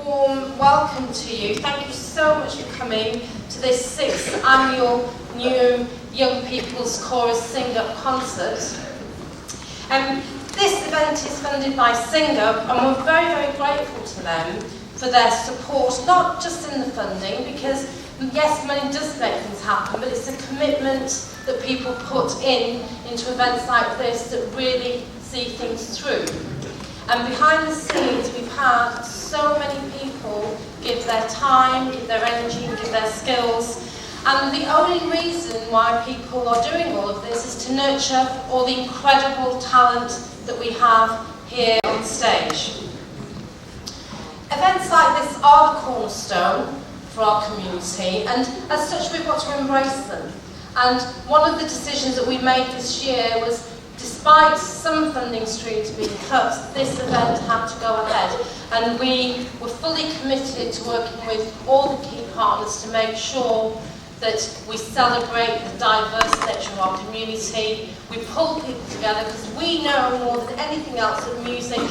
warm welcome to you. Thank you so much for coming to this 6th annual Newham Young People's Chorus Sing-Up concert. This event is funded by Sing-Up, and we're very, very grateful to them for their support, not just in the funding, because yes, money does make things happen, but it's a commitment that people put into events like this that really see things through. And behind the scenes, we've had so many people give their time, give their energy, give their skills. And the only reason why people are doing all of this is to nurture all the incredible talent that we have here on stage. Events like this are the cornerstone for our community, and as such we've got to embrace them. And one of the decisions that we made this year was, despite some funding streams being cut, this event had to go ahead. And we were fully committed to working with all the key partners to make sure that we celebrate the diverse nature of our community. We pull people together because we know more than anything else that music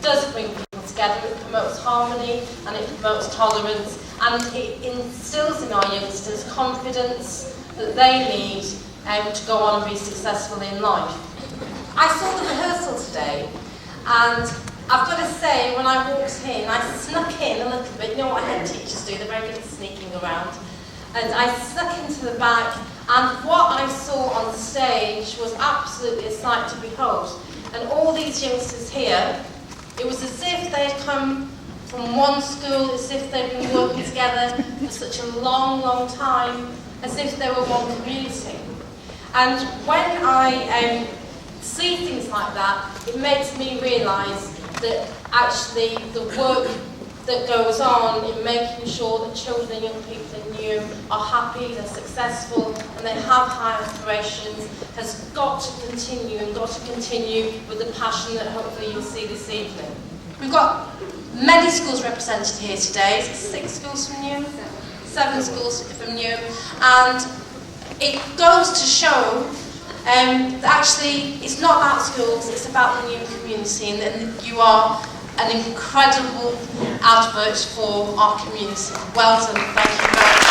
does bring people together. It promotes harmony and it promotes tolerance, and it instills in our youngsters confidence that they need to go on and be successful in life. I saw the rehearsal today, and I've got to say, when I walked in, I snuck in a little bit. You know what head teachers do, they're very good at sneaking around. And I snuck into the back, and what I saw on stage was absolutely a sight to behold. And all these youngsters here, it was as if they had come from one school, as if they'd been working together for such a long, long time, as if they were one community. And when I see things like that, it makes me realise that actually the work that goes on in making sure that children and young people in Newham are happy, they're successful, and they have high aspirations has got to continue, and got to continue with the passion that hopefully you'll see this evening. We've got many schools represented here today. 6 schools from Newham, 7 schools from Newham, and it goes to show that actually it's not about schools, it's about the Newham community, and you are an incredible advert for our community. Well done, thank you very much.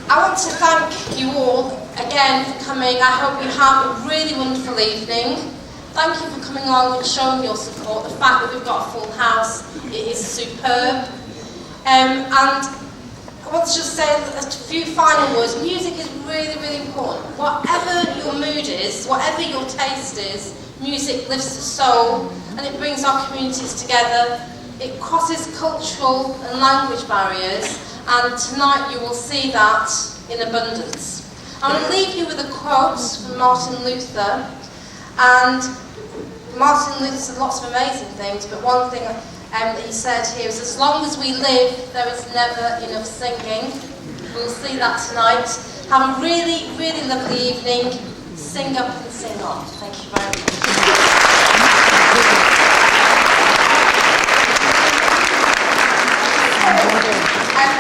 I want to thank you all again for coming. I hope you have a really wonderful evening. Thank you for coming along and showing your support. The fact that we've got a full house, it is superb. And I want to just say a few final words. Music is really, really important. Whatever your mood is, whatever your taste is, music lifts the soul and it brings our communities together. It crosses cultural and language barriers, and tonight you will see that in abundance. I'm going to leave you with a quote from Martin Luther. And Martin Luther said lots of amazing things, but one thing that he said here is, as long as we live, there is never enough singing. We'll see that tonight. Have a really, really lovely evening. Sing up and sing on. Thank you very much.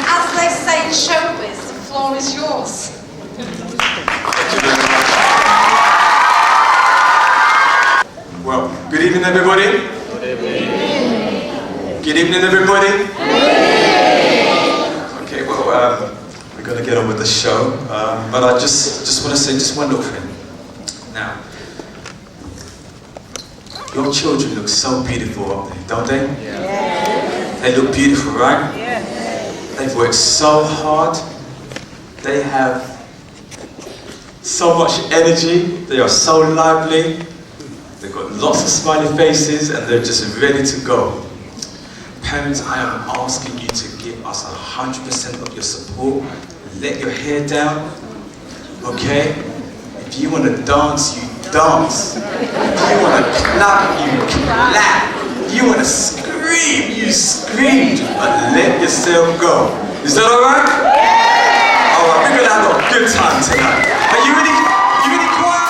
As they say in showbiz, the floor is yours. Well, good evening, everybody. Good evening. Good evening, everybody. Okay, well, we're going to get on with the show, but I just want to say just one little thing. Now, your children look so beautiful up there, don't they? Yeah. They look beautiful, right? Yeah. They've worked so hard. They have so much energy. They are so lively. They've got lots of smiley faces and they're just ready to go. Parents, I am asking you to give us 100% of your support. Let your hair down, okay? If you want to dance, you dance. If you want to clap, you clap. If you want to scream, you scream. But let yourself go. Is that alright? Yeah! Alright, we're going to have a good time tonight. Are you ready? You ready, choir?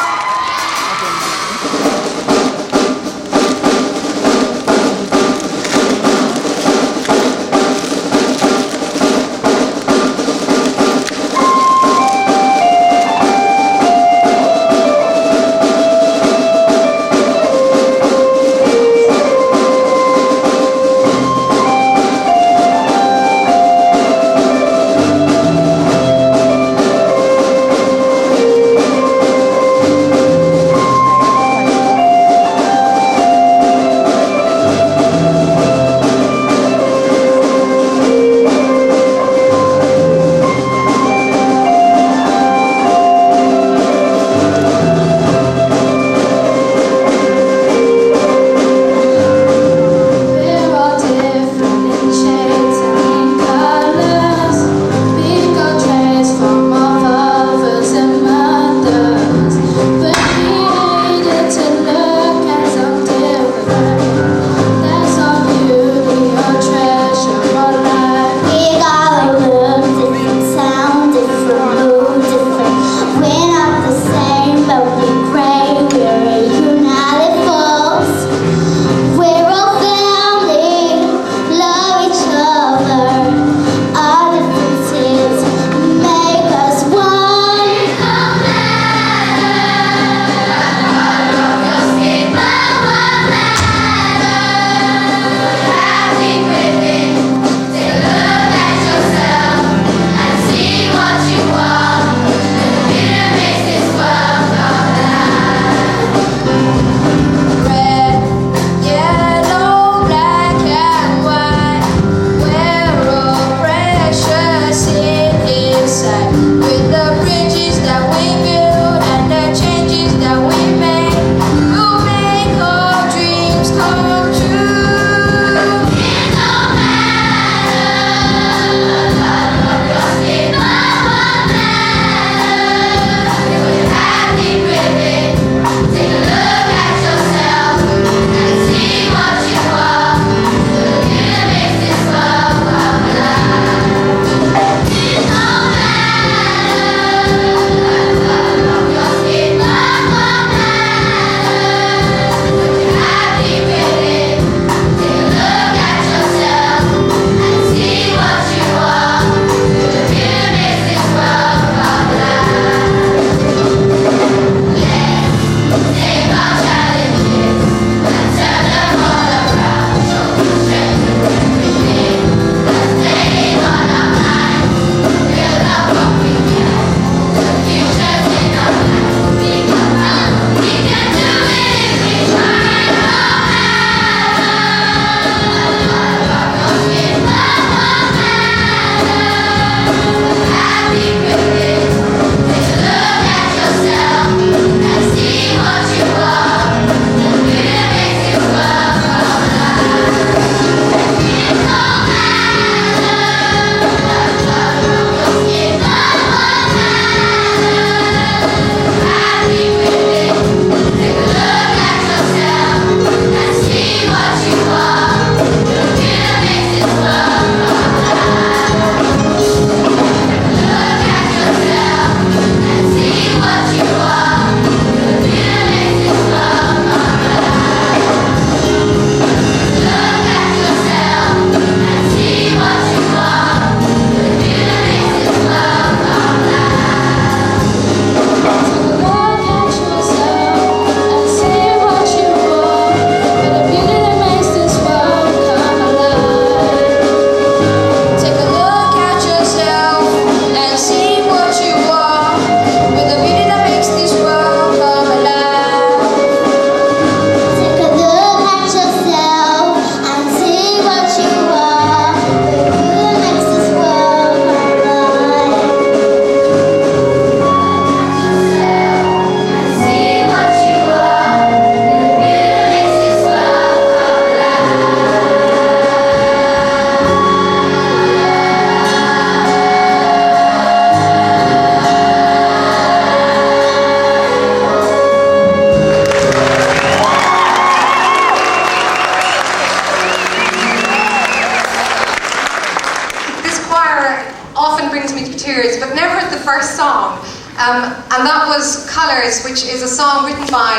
of tears, but never at the first song. And that was Colours, which is a song written by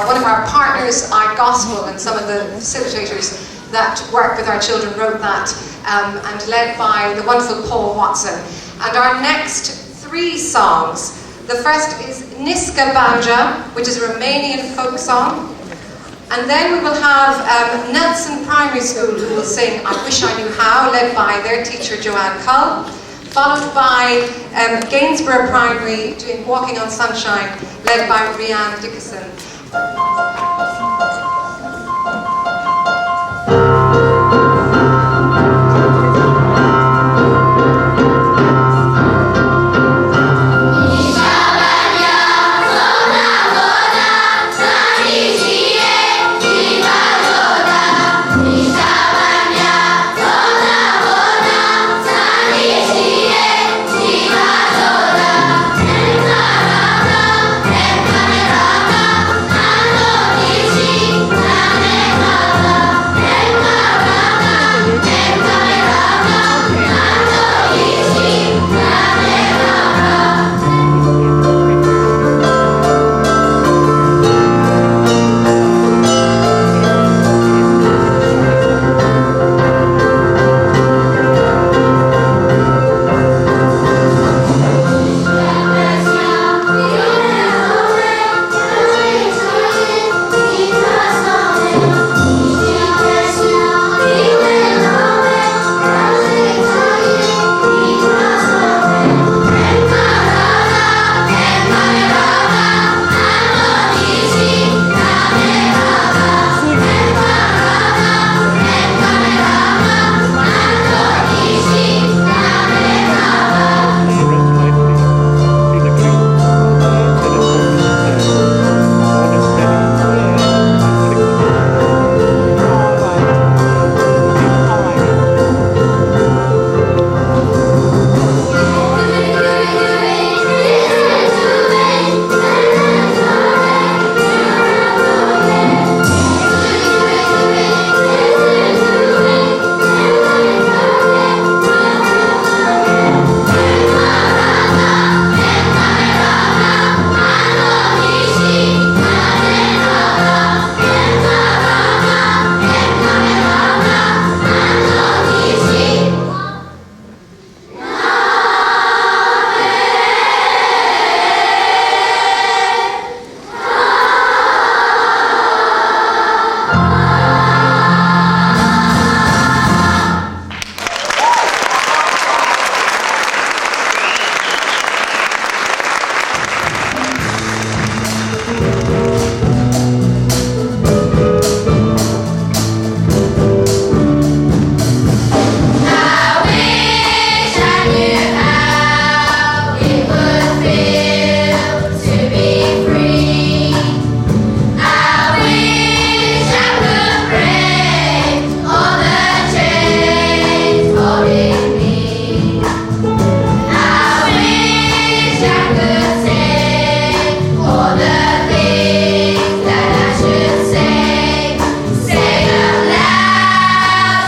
one of our partners, Art Gospel, and some of the facilitators that work with our children wrote that, and led by the wonderful Paul Watson. And our next 3 songs, the first is Niska Banja, which is a Romanian folk song. And then we will have Nelson Primary School, who will sing I Wish I Knew How, led by their teacher Joanne Cull, followed by Gainsborough Primary doing Walking on Sunshine, led by Rianne Dickerson.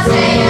Say